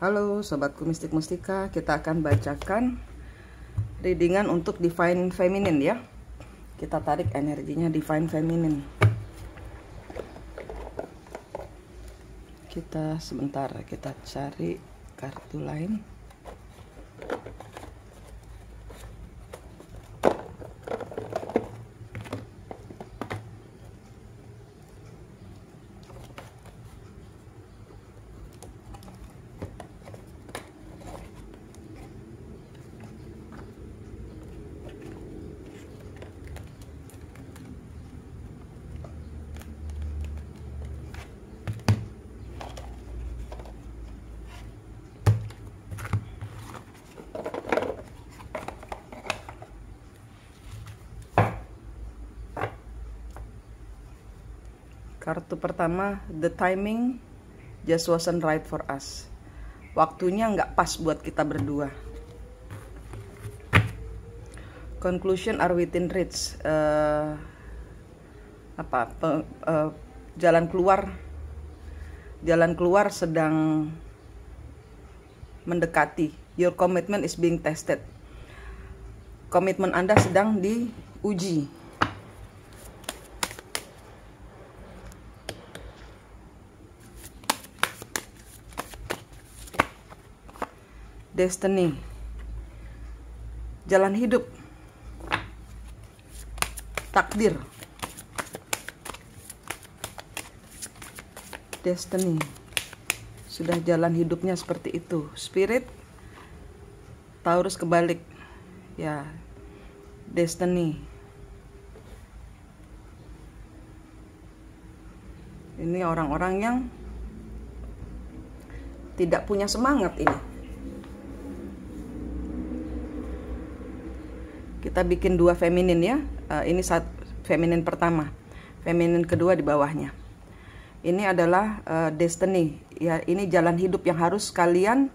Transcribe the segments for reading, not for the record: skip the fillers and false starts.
Halo sobatku mistik mustika, kita akan bacakan readingan untuk Divine Feminine ya. Kita tarik energinya Divine Feminine. Kita sebentar, kita cari kartu lain. Kartu pertama, the timing just wasn't right for us. Waktunya nggak pas buat kita berdua. Conclusion are within reach. Jalan keluar sedang mendekati. Your commitment is being tested. Komitmen Anda sedang diuji. Destiny, jalan hidup, takdir. Destiny, sudah jalan hidupnya seperti itu. Spirit, Taurus kebalik, ya. Destiny, ini orang-orang yang tidak punya semangat ini. Kita bikin dua feminin ya. Ini saat feminin pertama, feminin kedua di bawahnya. Ini adalah destiny ya. Ini jalan hidup yang harus kalian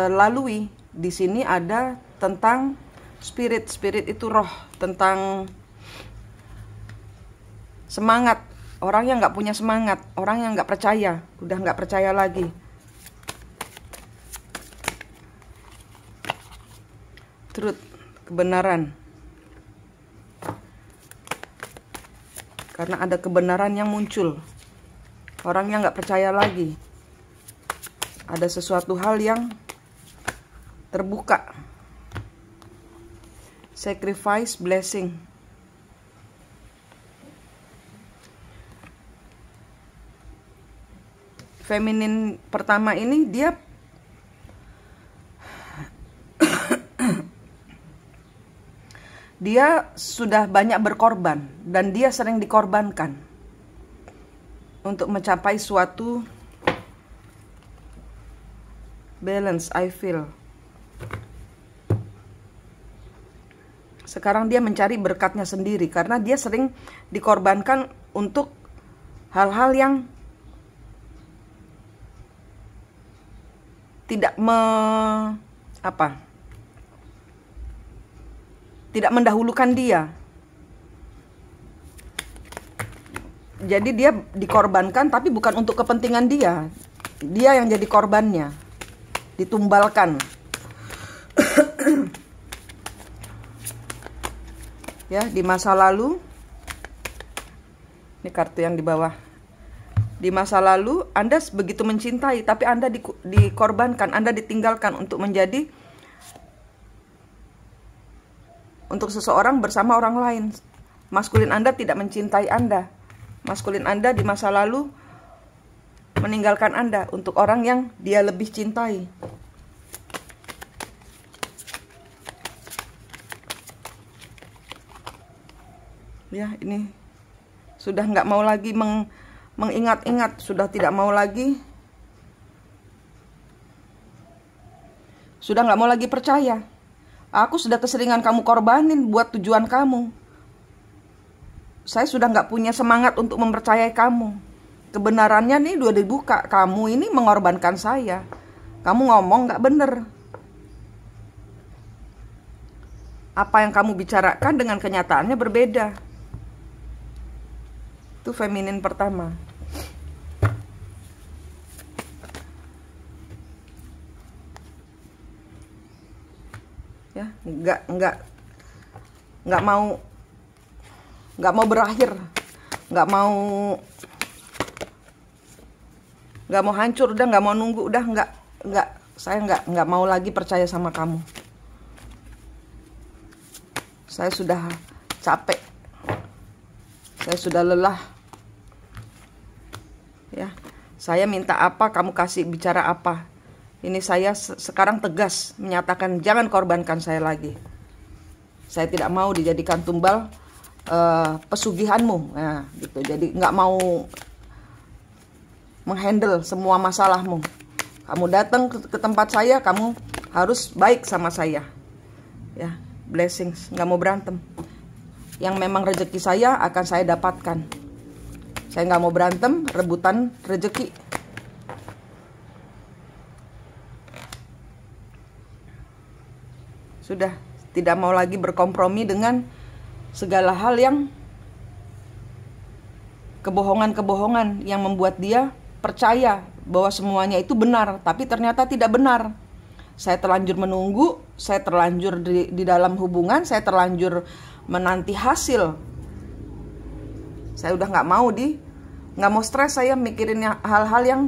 lalui. Di sini ada tentang spirit. Spirit itu roh, tentang semangat. Orang yang nggak punya semangat, orang yang nggak percaya, udah nggak percaya lagi. Truth, kebenaran. Karena ada kebenaran yang muncul. Orangnya nggak percaya lagi. Ada sesuatu hal yang terbuka. Sacrifice, blessing. Feminin pertama ini dia sudah banyak berkorban dan dia sering dikorbankan untuk mencapai suatu balance. I feel sekarang dia mencari berkatnya sendiri karena dia sering dikorbankan untuk hal-hal yang tidak tidak mendahulukan dia. Jadi dia dikorbankan tapi bukan untuk kepentingan dia. Dia yang jadi korbannya. Ditumbalkan. Ya, di masa lalu. Ini kartu yang di bawah. Di masa lalu Anda begitu mencintai tapi Anda dikorbankan, Anda ditinggalkan untuk menjadi untuk seseorang bersama orang lain. Maskulin Anda tidak mencintai Anda. Maskulin Anda di masa lalu meninggalkan Anda untuk orang yang dia lebih cintai. Ya, ini sudah nggak mau lagi mengingat-ingat, sudah tidak mau lagi, sudah nggak mau lagi percaya. Aku sudah keseringan kamu korbanin buat tujuan kamu. Saya sudah nggak punya semangat untuk mempercayai kamu. Kebenarannya nih udah dibuka. Kamu ini mengorbankan saya. Kamu ngomong nggak bener. Apa yang kamu bicarakan dengan kenyataannya berbeda. Itu feminin pertama. ya, nggak mau berakhir, nggak mau hancur, udah nggak mau nunggu, udah saya nggak mau lagi percaya sama kamu. Saya sudah capek, saya sudah lelah, ya. Saya minta apa, kamu kasih, bicara apa. Ini saya sekarang tegas menyatakan jangan korbankan saya lagi. Saya tidak mau dijadikan tumbal pesugihanmu, nah, gitu. Jadi nggak mau menghandle semua masalahmu. Kamu datang ke tempat saya, kamu harus baik sama saya, ya. Blessings, nggak mau berantem. Yang memang rezeki saya akan saya dapatkan. Saya nggak mau berantem, rebutan rezeki. Sudah, tidak mau lagi berkompromi dengan segala hal yang kebohongan-kebohongan yang membuat dia percaya bahwa semuanya itu benar, tapi ternyata tidak benar. Saya terlanjur menunggu, saya terlanjur di dalam hubungan, saya terlanjur menanti hasil. Saya udah nggak mau stres, saya mikirin hal-hal yang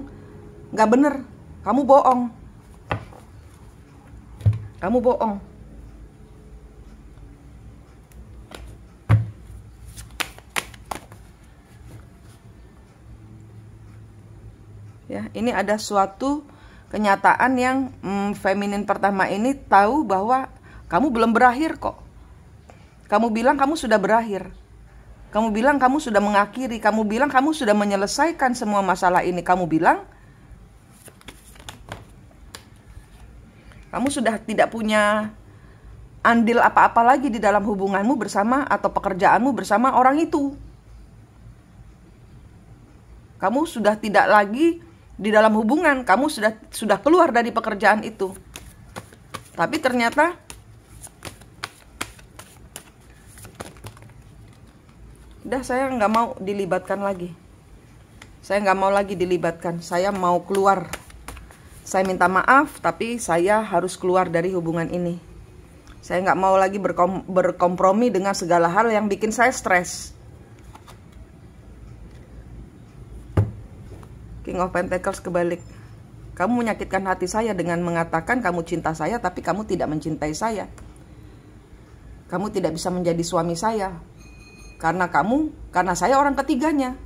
nggak bener. Kamu bohong. Ya, ini ada suatu kenyataan yang feminin pertama ini tahu bahwa kamu belum berakhir kok. Kamu bilang kamu sudah berakhir. Kamu bilang kamu sudah mengakhiri. Kamu bilang kamu sudah menyelesaikan semua masalah ini. Kamu bilang kamu sudah tidak punya andil apa-apa lagi di dalam hubunganmu bersama atau pekerjaanmu bersama orang itu. Kamu sudah tidak lagi di dalam hubungan, kamu sudah keluar dari pekerjaan itu. Tapi ternyata udah, saya nggak mau dilibatkan lagi. Saya nggak mau lagi dilibatkan. Saya mau keluar. Saya minta maaf, tapi saya harus keluar dari hubungan ini. Saya nggak mau lagi berkompromi dengan segala hal yang bikin saya stres. King of Pentacles kebalik. Kamu menyakitkan hati saya dengan mengatakan kamu cinta saya, tapi kamu tidak mencintai saya. Kamu tidak bisa menjadi suami saya. Karena saya orang ketiganya.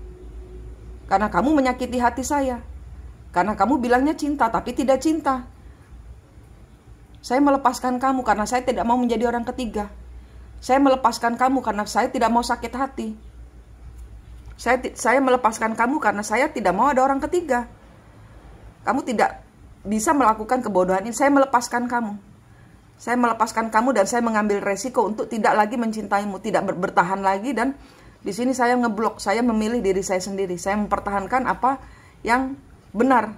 Karena kamu menyakiti hati saya. Karena kamu bilangnya cinta, tapi tidak cinta. Saya melepaskan kamu karena saya tidak mau menjadi orang ketiga. Saya melepaskan kamu karena saya tidak mau sakit hati. Saya melepaskan kamu karena saya tidak mau ada orang ketiga. Kamu tidak bisa melakukan kebodohan ini. Saya melepaskan kamu. Saya melepaskan kamu dan saya mengambil resiko untuk tidak lagi mencintaimu, tidak bertahan lagi. Dan di sini saya ngeblok. Saya memilih diri saya sendiri. Saya mempertahankan apa yang benar.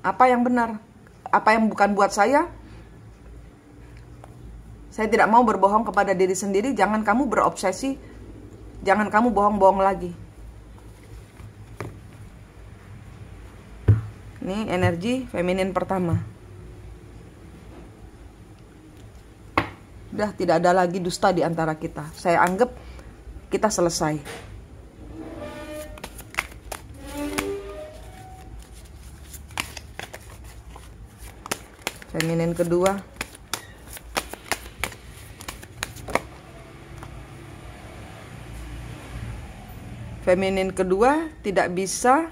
Apa yang benar? Apa yang bukan buat saya? Saya tidak mau berbohong kepada diri sendiri. Jangan kamu berobsesi. Jangan kamu bohong-bohong lagi. Ini energi feminin pertama. Udah tidak ada lagi dusta di antara kita. Saya anggap kita selesai. Feminin kedua. Feminin kedua tidak bisa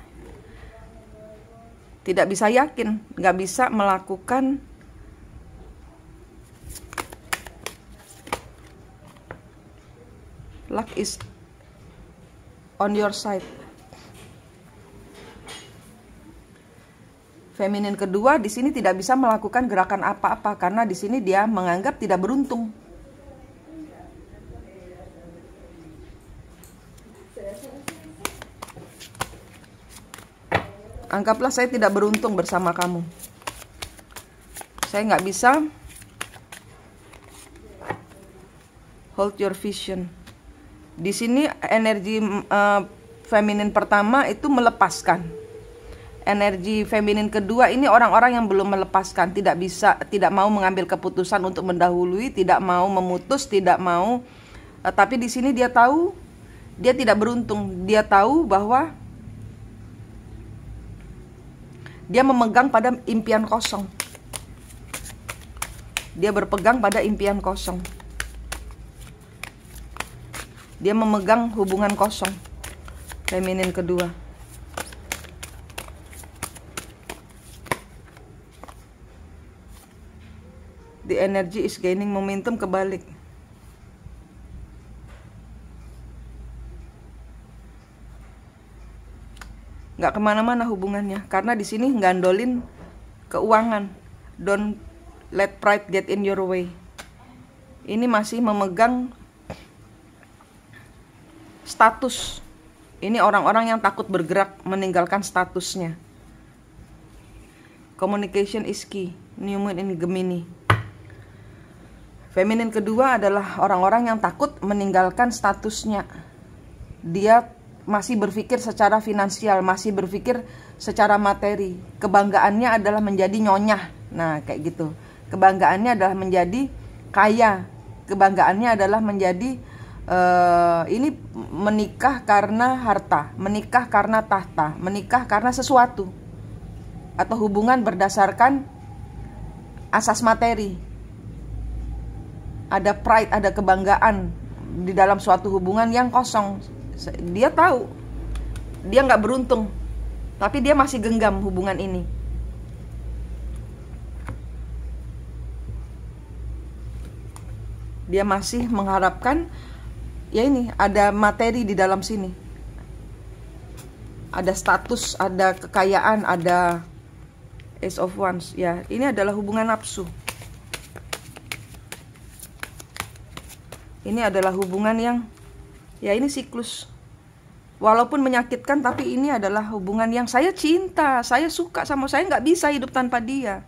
yakin, nggak bisa melakukan luck is on your side. Feminin kedua di sini tidak bisa melakukan gerakan apa-apa karena di sini dia menganggap tidak beruntung. Anggaplah saya tidak beruntung bersama kamu. Saya nggak bisa hold your vision. Di sini energi feminin pertama itu melepaskan. energi feminin kedua ini orang-orang yang belum melepaskan, tidak mau mengambil keputusan untuk mendahului, tidak mau memutus, tidak mau. Tapi di sini dia tahu dia tidak beruntung. Dia tahu bahwa dia memegang pada impian kosong. Dia berpegang pada impian kosong. Dia memegang hubungan kosong. Feminin kedua. The energy is gaining momentum, kebalik. Nggak kemana-mana hubungannya, karena di sini gandolin keuangan. Don't let pride get in your way. Ini masih memegang status. Ini orang-orang yang takut bergerak, meninggalkan statusnya. Communication is key. New Moon in Gemini. Feminin kedua adalah orang-orang yang takut meninggalkan statusnya. Dia masih berpikir secara finansial, masih berpikir secara materi. Kebanggaannya adalah menjadi nyonya. Nah, kayak gitu. Kebanggaannya adalah menjadi kaya. Kebanggaannya adalah menjadi ini menikah karena harta, menikah karena tahta, menikah karena sesuatu. Atau hubungan berdasarkan asas materi. Ada pride, ada kebanggaan di dalam suatu hubungan yang kosong. Dia tahu dia nggak beruntung, tapi dia masih genggam hubungan ini. Dia masih mengharapkan, ya ini ada materi di dalam sini, ada status, ada kekayaan, ada Ace of Wands. Ya, ini adalah hubungan nafsu. Ini adalah hubungan yang, ya ini siklus. Walaupun menyakitkan, tapi ini adalah hubungan yang saya cinta, saya suka sama, saya nggak bisa hidup tanpa dia.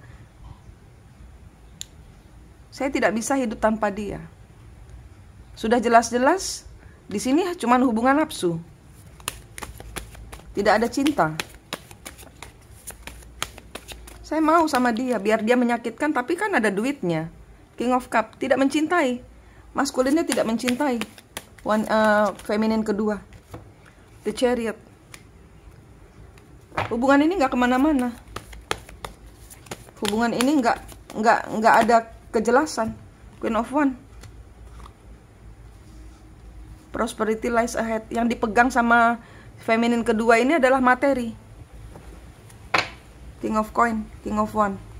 Saya tidak bisa hidup tanpa dia. Sudah jelas-jelas di sini cuman hubungan nafsu. Tidak ada cinta. Saya mau sama dia, biar dia menyakitkan, tapi kan ada duitnya. King of Cup, tidak mencintai. Maskulinnya tidak mencintai. Feminin kedua, The Chariot. Hubungan ini nggak kemana-mana. Hubungan ini nggak ada kejelasan. Queen of Wands. Prosperity lies ahead. Yang dipegang sama feminin kedua ini adalah materi. King of Coin, King of Wands.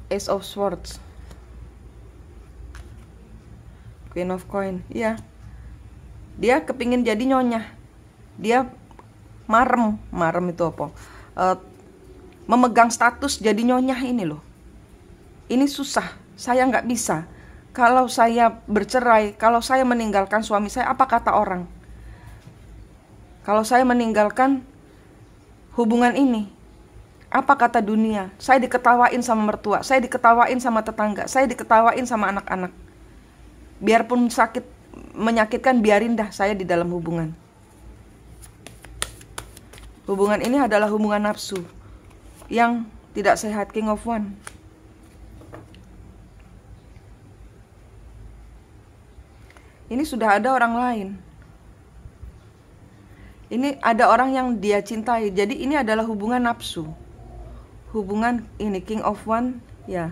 Ace of Swords, Queen of Coin. Ya, dia kepingin jadi nyonya. Dia marem itu apa? Memegang status jadi nyonya ini loh. Ini susah. Saya nggak bisa. Kalau saya bercerai, kalau saya meninggalkan suami saya, apa kata orang? Kalau saya meninggalkan hubungan ini, apa kata dunia? Saya diketawain sama mertua, saya diketawain sama tetangga, saya diketawain sama anak-anak. Biarpun sakit, menyakitkan, biarin dah saya di dalam hubungan. Hubungan ini adalah hubungan nafsu yang tidak sehat. King of Wands. Ini sudah ada orang lain. Ini ada orang yang dia cintai. Jadi ini adalah hubungan nafsu. Hubungan ini King of Wands, ya.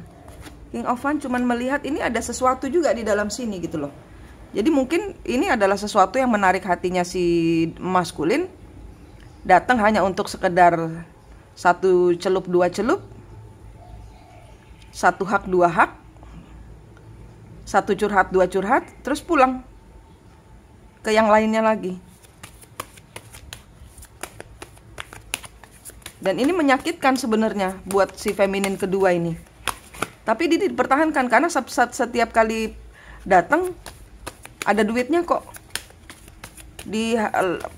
King of Wands cuman melihat ini ada sesuatu juga di dalam sini gitu loh. Jadi mungkin ini adalah sesuatu yang menarik hatinya si maskulin. Datang hanya untuk sekedar satu celup dua celup, satu hak dua hak, satu curhat dua curhat, terus pulang ke yang lainnya lagi. Dan ini menyakitkan sebenarnya buat si feminin kedua ini. Tapi dia dipertahankan karena setiap kali datang ada duitnya kok. Di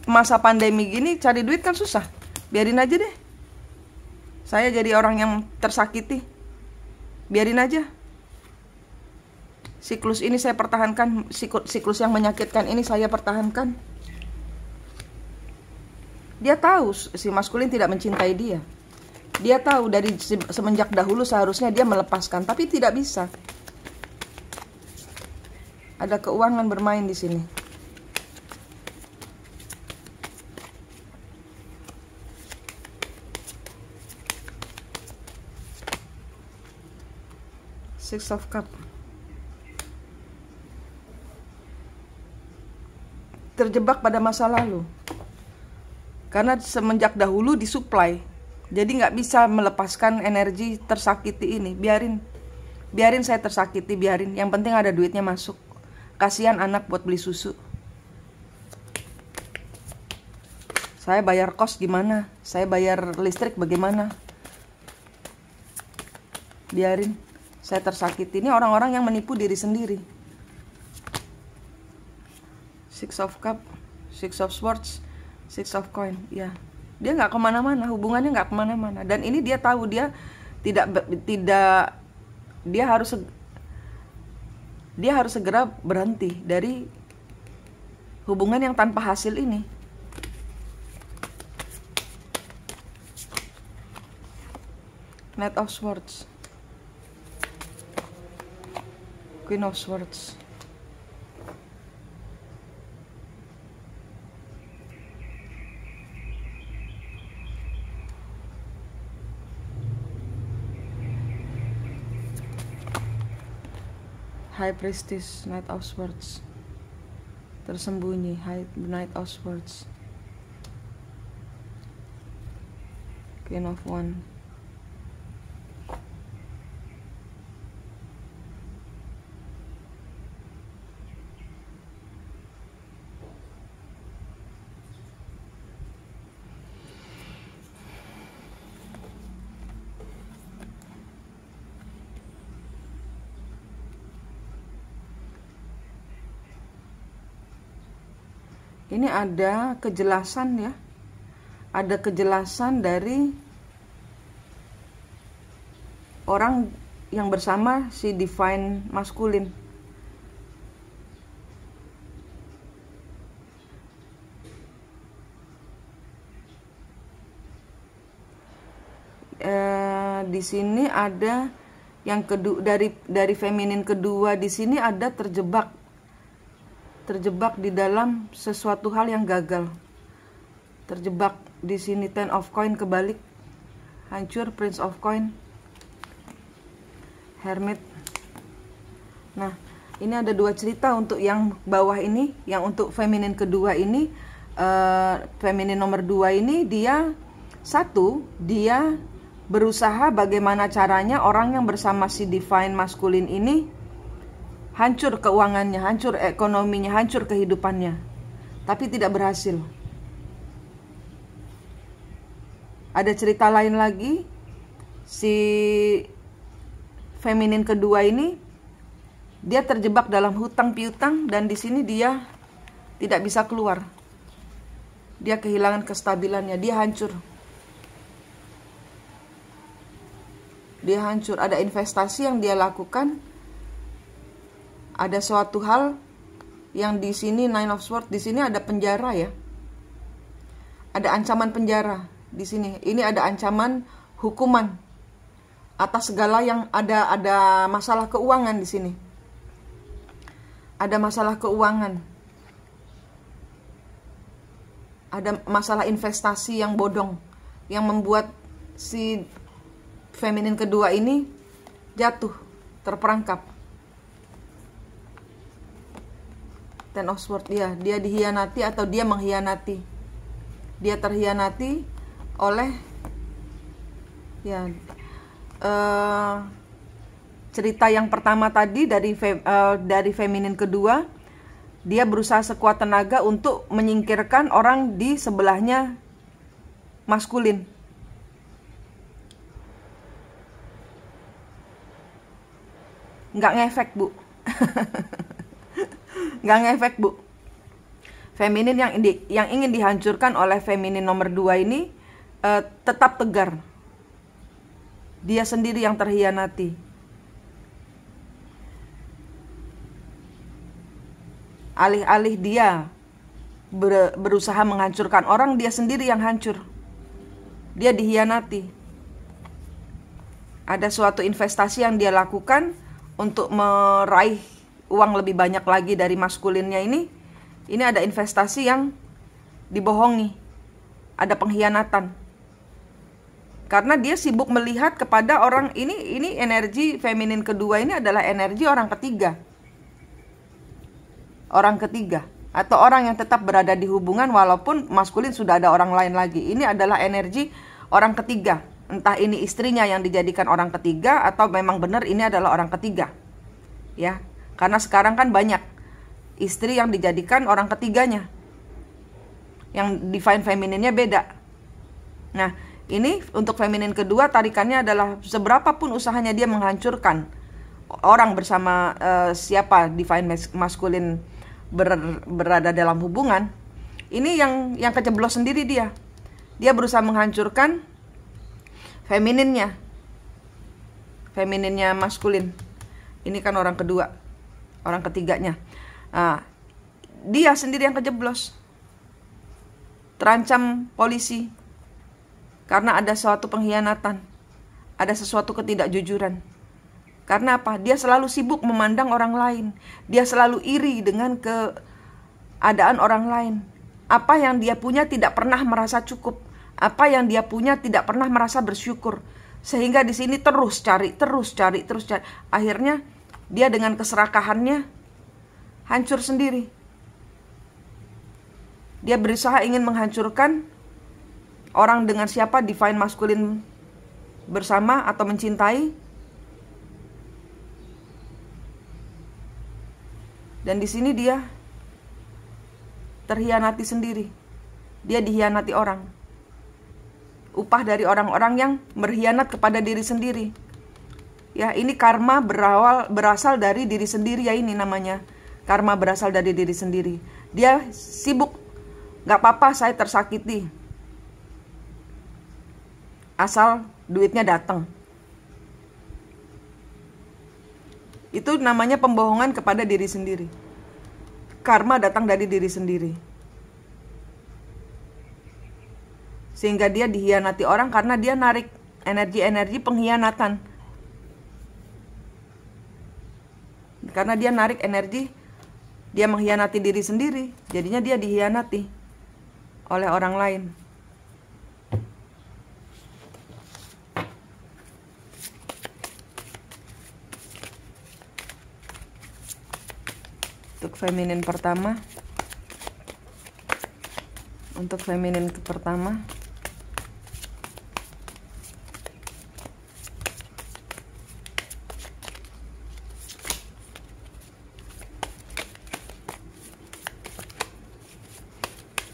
masa pandemi gini cari duit kan susah. Biarin aja deh. Saya jadi orang yang tersakiti. Biarin aja. Siklus ini saya pertahankan, siklus yang menyakitkan ini saya pertahankan. Dia tahu si maskulin tidak mencintai dia. Dia tahu dari semenjak dahulu seharusnya dia melepaskan, tapi tidak bisa. Ada keuangan bermain di sini. Six of Cups. Terjebak pada masa lalu. Karena semenjak dahulu disuplai. Jadi nggak bisa melepaskan energi tersakiti ini. Biarin saya tersakiti, biarin. Yang penting ada duitnya masuk. Kasihan anak buat beli susu. Saya bayar kos gimana? Saya bayar listrik bagaimana? Biarin saya tersakiti. Ini orang-orang yang menipu diri sendiri. Six of Cups, Six of Swords, Six of Coin. Ya, dia nggak kemana-mana, hubungannya nggak kemana-mana. Dan ini dia tahu dia tidak dia harus segera berhenti dari hubungan yang tanpa hasil ini. Knight of Swords, Queen of Swords. High Priestess, Knight of Swords. Tersembunyi, Knight of Swords. Queen of Wands. Ini ada kejelasan ya. Ada kejelasan dari orang yang bersama si divine maskulin. Di sini ada yang kedua, dari feminin kedua di sini ada terjebak di dalam sesuatu hal yang gagal. Terjebak di sini Ten of Coin kebalik, hancur, Prince of Coin, Hermit. Nah, ini ada dua cerita untuk yang bawah ini. Yang untuk feminin kedua ini, feminin nomor 2 ini, dia berusaha bagaimana caranya orang yang bersama si divine maskulin ini hancur keuangannya, hancur ekonominya, hancur kehidupannya. Tapi tidak berhasil. Ada cerita lain lagi. Si feminin kedua ini, dia terjebak dalam hutang piutang dan di sini dia tidak bisa keluar. Dia kehilangan kestabilannya, dia hancur. Dia hancur. Ada investasi yang dia lakukan. Ada suatu hal yang di sini Nine of Swords, di sini ada penjara ya. Ada ancaman penjara di sini. Ini ada ancaman hukuman atas segala yang ada masalah keuangan di sini. Ada masalah keuangan. Ada masalah investasi yang bodong yang membuat si feminin kedua ini jatuh, terperangkap. Ten of Swords, dia dihianati atau dia mengkhianati. Dia terhianati oleh cerita yang pertama tadi dari feminin kedua. Dia berusaha sekuat tenaga untuk menyingkirkan orang di sebelahnya maskulin. Nggak ngefek, Bu. Nggak ngefek, Bu. Feminin yang ingin dihancurkan oleh feminin nomor 2 ini, tetap tegar. Dia sendiri yang terhianati. Alih-alih dia berusaha menghancurkan orang, dia sendiri yang hancur. Dia dihianati. Ada suatu investasi yang dia lakukan untuk meraih uang lebih banyak lagi dari maskulinnya ini. Ini ada investasi yang dibohongi. Ada pengkhianatan. Karena dia sibuk melihat kepada orang ini energi feminin kedua ini adalah energi orang ketiga. Orang ketiga atau orang yang tetap berada di hubungan walaupun maskulin sudah ada orang lain lagi. Ini adalah energi orang ketiga. Entah ini istrinya yang dijadikan orang ketiga atau memang benar ini adalah orang ketiga. Ya, karena sekarang kan banyak istri yang dijadikan orang ketiganya. Yang divine femininnya beda. Nah, ini untuk feminin kedua tarikannya adalah seberapapun usahanya dia menghancurkan orang bersama siapa divine maskulin berada dalam hubungan. Ini yang keceblos sendiri dia. Dia berusaha menghancurkan femininnya maskulin. Ini kan orang kedua, orang ketiganya. Nah, dia sendiri yang kejeblos, terancam polisi karena ada suatu pengkhianatan, ada sesuatu ketidakjujuran. Karena apa? Dia selalu sibuk memandang orang lain. Dia selalu iri dengan keadaan orang lain. Apa yang dia punya tidak pernah merasa cukup. Apa yang dia punya tidak pernah merasa bersyukur. Sehingga di sini terus cari. Akhirnya dia dengan keserakahannya hancur sendiri. Dia berusaha ingin menghancurkan orang dengan siapa divine maskulin bersama atau mencintai. Dan di sini dia terhianati sendiri. Dia dihianati orang. Upah dari orang-orang yang berkhianat kepada diri sendiri. Ya, ini karma berasal dari diri sendiri ya, ini namanya. Karma berasal dari diri sendiri. Dia sibuk, gak apa-apa saya tersakiti. Asal duitnya datang. Itu namanya pembohongan kepada diri sendiri. Karma datang dari diri sendiri. Sehingga dia dihianati orang karena dia narik energi-energi pengkhianatan. Karena dia narik energi, dia mengkhianati diri sendiri. Jadinya dia dihianati oleh orang lain. Untuk feminin pertama. Untuk feminin pertama.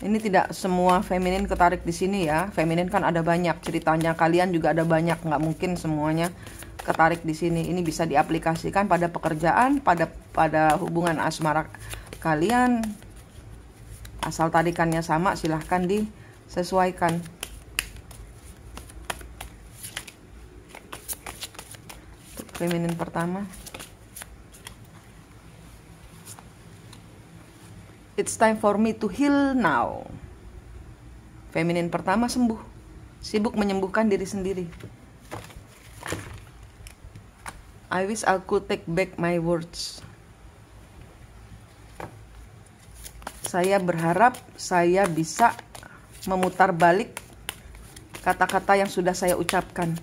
Ini tidak semua feminin ketarik di sini ya. Feminin kan ada banyak ceritanya, kalian juga ada banyak, nggak mungkin semuanya ketarik di sini. Ini bisa diaplikasikan pada pekerjaan, pada hubungan asmara kalian. Asal tarikannya sama, silahkan disesuaikan. Untuk feminin pertama. It's time for me to heal now. Feminin pertama sembuh. Sibuk menyembuhkan diri sendiri. I wish I could take back my words. Saya berharap saya bisa memutar balik kata-kata yang sudah saya ucapkan.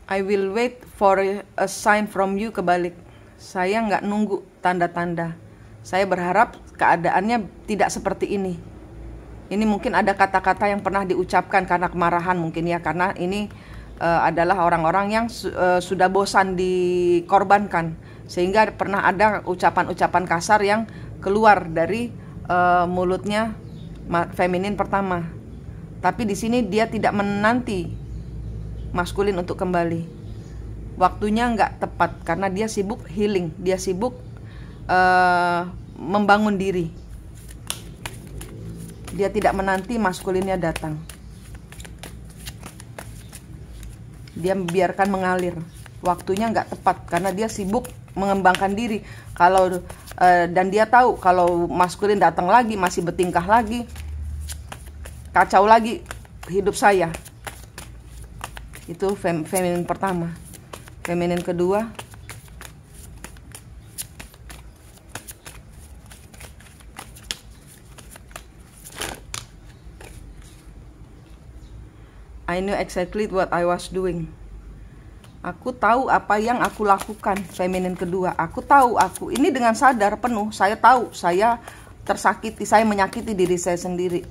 I will wait for a sign from you, kebalik. Saya nggak nunggu tanda-tanda. Saya berharap keadaannya tidak seperti ini. Ini mungkin ada kata-kata yang pernah diucapkan karena kemarahan mungkin ya. Karena ini adalah orang-orang yang sudah bosan dikorbankan, sehingga pernah ada ucapan-ucapan kasar yang keluar dari mulutnya feminin pertama. Tapi di sini dia tidak menanti maskulin untuk kembali. Waktunya nggak tepat karena dia sibuk healing, dia sibuk membangun diri. Dia tidak menanti maskulinnya datang. Dia biarkan mengalir. Waktunya nggak tepat karena dia sibuk mengembangkan diri. Dan dia tahu kalau maskulin datang lagi, masih bertingkah lagi, kacau lagi hidup saya. Itu feminin pertama. Feminin kedua, I knew exactly what I was doing. Aku tahu apa yang aku lakukan. Feminin kedua, aku tahu, ini dengan sadar penuh. Saya tahu saya tersakiti, saya menyakiti diri saya sendiri.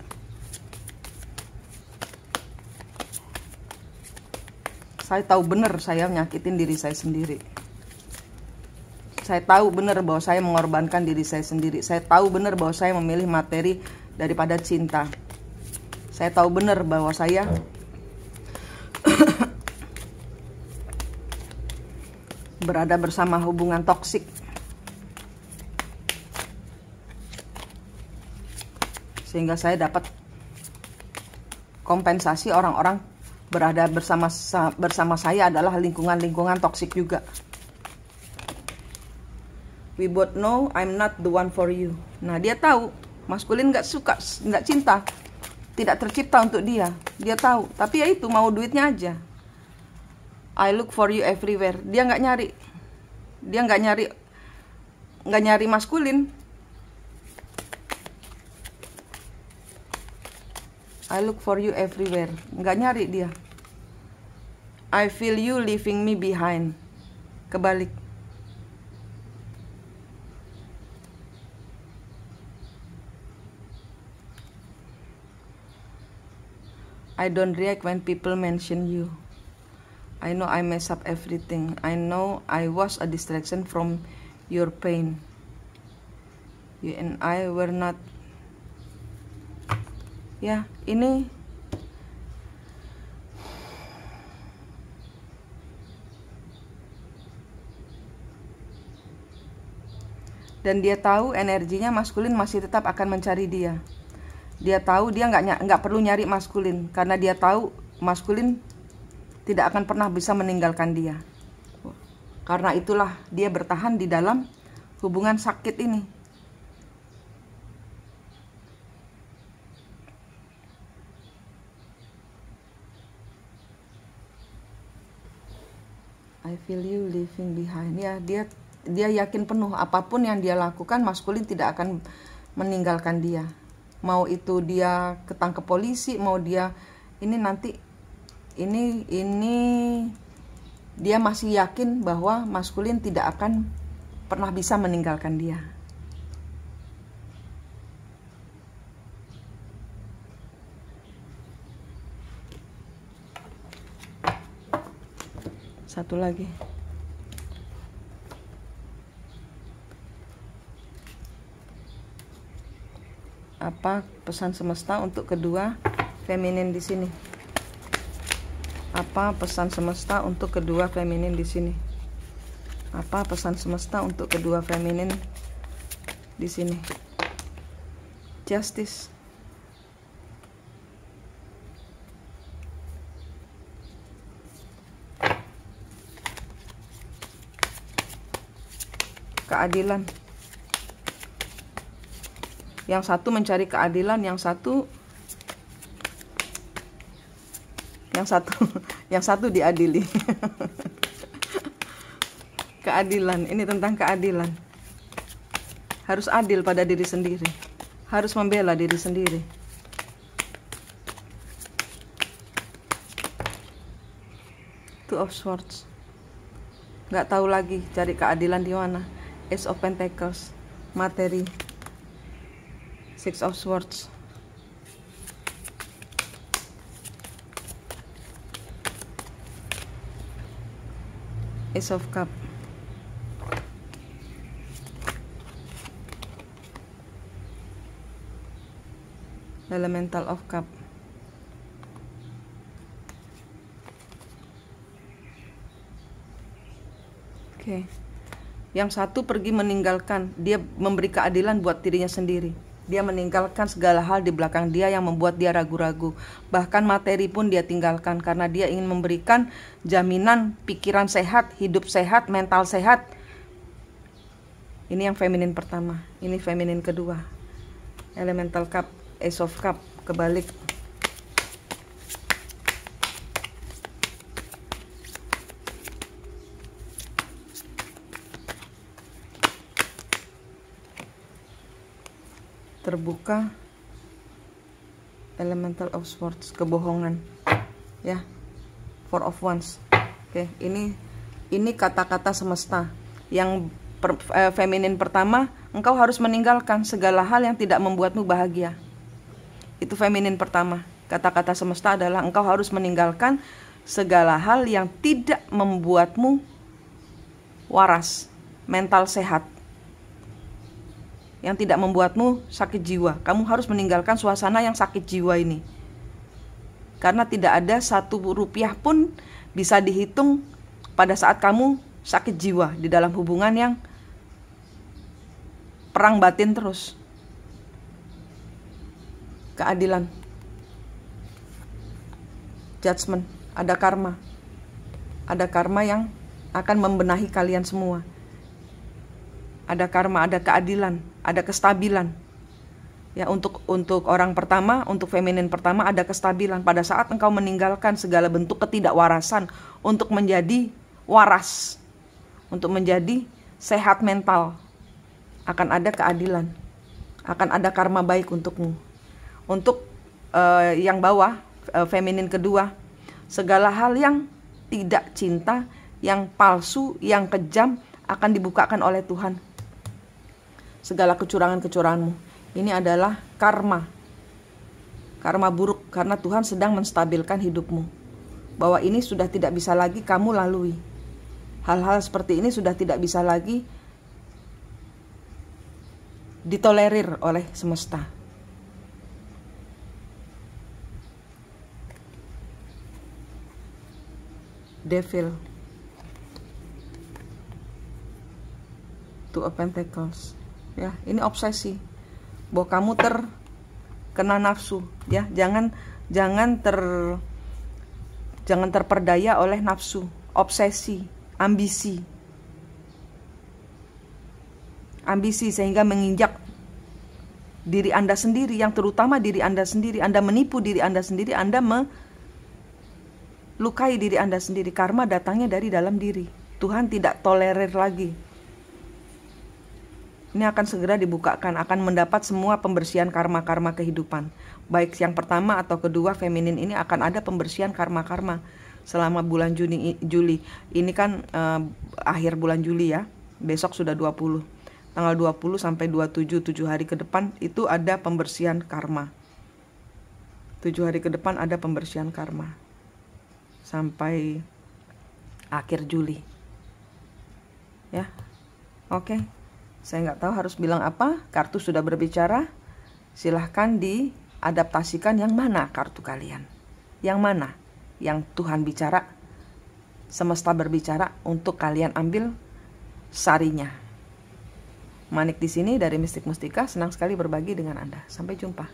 Saya tahu benar saya menyakitin diri saya sendiri. Saya tahu benar bahwa saya mengorbankan diri saya sendiri. Saya tahu benar bahwa saya memilih materi daripada cinta. Saya tahu benar bahwa saya berada bersama hubungan toksik, sehingga saya dapat kompensasi. Orang-orang berada bersama saya adalah lingkungan-lingkungan toksik juga. We both know I'm not the one for you. Nah, dia tahu maskulin nggak suka, nggak cinta, tidak tercipta untuk dia. Dia tahu, tapi ya itu, mau duitnya aja. I look for you everywhere. Dia nggak nyari. Dia nggak nyari maskulin. I look for you everywhere. Nggak nyari dia. I feel you leaving me behind. Kebalik. I don't react when people mention you. I know I mess up everything. I know I was a distraction from your pain. You and I were not. Ya, ini dan dia tahu energinya maskulin masih tetap akan mencari dia. Dia tahu dia nggak perlu nyari maskulin karena dia tahu maskulin tidak akan pernah bisa meninggalkan dia. Karena itulah dia bertahan di dalam hubungan sakit ini. I feel you leaving behind. Ya, dia yakin penuh apapun yang dia lakukan, maskulin tidak akan meninggalkan dia. Mau itu dia ketangkep polisi, mau dia ini nanti ini dia masih yakin bahwa maskulin tidak akan pernah bisa meninggalkan dia. Satu lagi. Apa pesan semesta untuk kedua feminin di sini? Apa pesan semesta untuk kedua feminin di sini? Apa pesan semesta untuk kedua feminin di sini? Justice. Keadilan. Yang satu mencari keadilan, yang satu diadili. Keadilan, ini tentang keadilan. Harus adil pada diri sendiri, harus membela diri sendiri. Two of Swords. Nggak tahu lagi cari keadilan di mana. Ace of Pentacles, materi. Six of Swords. Ace of Cup. Elemental of Cup. Oke. Yang satu pergi meninggalkan, dia memberi keadilan buat dirinya sendiri. Dia meninggalkan segala hal di belakang dia yang membuat dia ragu-ragu. Bahkan materi pun dia tinggalkan karena dia ingin memberikan jaminan pikiran sehat, hidup sehat, mental sehat. Ini yang feminin pertama, ini feminin kedua. Elemental Cup, Ace of Cup, kebalik. Terbuka, Elemental of Swords, kebohongan, ya, Four of Wands. Oke, ini kata-kata semesta. Yang feminin pertama, engkau harus meninggalkan segala hal yang tidak membuatmu bahagia. Itu feminin pertama. Kata-kata semesta adalah engkau harus meninggalkan segala hal yang tidak membuatmu waras, mental sehat, yang tidak membuatmu sakit jiwa. Kamu harus meninggalkan suasana yang sakit jiwa ini. Karena tidak ada Rp1 pun bisa dihitung pada saat kamu sakit jiwa di dalam hubungan yang perang batin terus. Keadilan. Judgment. Ada karma. Ada karma yang akan membenahi kalian semua. Ada karma, ada keadilan, ada kestabilan. Ya, untuk orang pertama, untuk feminin pertama ada kestabilan pada saat engkau meninggalkan segala bentuk ketidakwarasan untuk menjadi waras, untuk menjadi sehat mental. Akan ada keadilan, akan ada karma baik untukmu. Untuk yang bawah, feminin kedua, segala hal yang tidak cinta, yang palsu, yang kejam akan dibukakan oleh Tuhan. Segala kecurangan-kecuranganmu. Ini adalah karma. Karma buruk karena Tuhan sedang menstabilkan hidupmu. Bahwa ini sudah tidak bisa lagi kamu lalui. Hal-hal seperti ini sudah tidak bisa lagi ditolerir oleh semesta. Devil. Two of Pentacles. Ya, ini obsesi. Bahwa kamu terkena nafsu, ya. Jangan terperdaya oleh nafsu, obsesi, ambisi. Ambisi sehingga menginjak diri Anda sendiri, yang terutama diri Anda sendiri. Anda menipu diri Anda sendiri, Anda melukai diri Anda sendiri. Karma datangnya dari dalam diri. Tuhan tidak tolerir lagi. Ini akan segera dibukakan, akan mendapat semua pembersihan karma-karma kehidupan. Baik yang pertama atau kedua, feminin ini akan ada pembersihan karma-karma selama bulan Juli. Ini kan akhir bulan Juli ya. Besok sudah 20. Tanggal 20 sampai 27, 7 hari ke depan itu ada pembersihan karma. 7 hari ke depan ada pembersihan karma. Sampai akhir Juli. Ya. Oke. Saya nggak tahu harus bilang apa. Kartu sudah berbicara. Silahkan diadaptasikan yang mana kartu kalian. Yang mana yang Tuhan bicara, semesta berbicara untuk kalian ambil sarinya. Manik di sini dari Mistik Mustika, senang sekali berbagi dengan Anda. Sampai jumpa.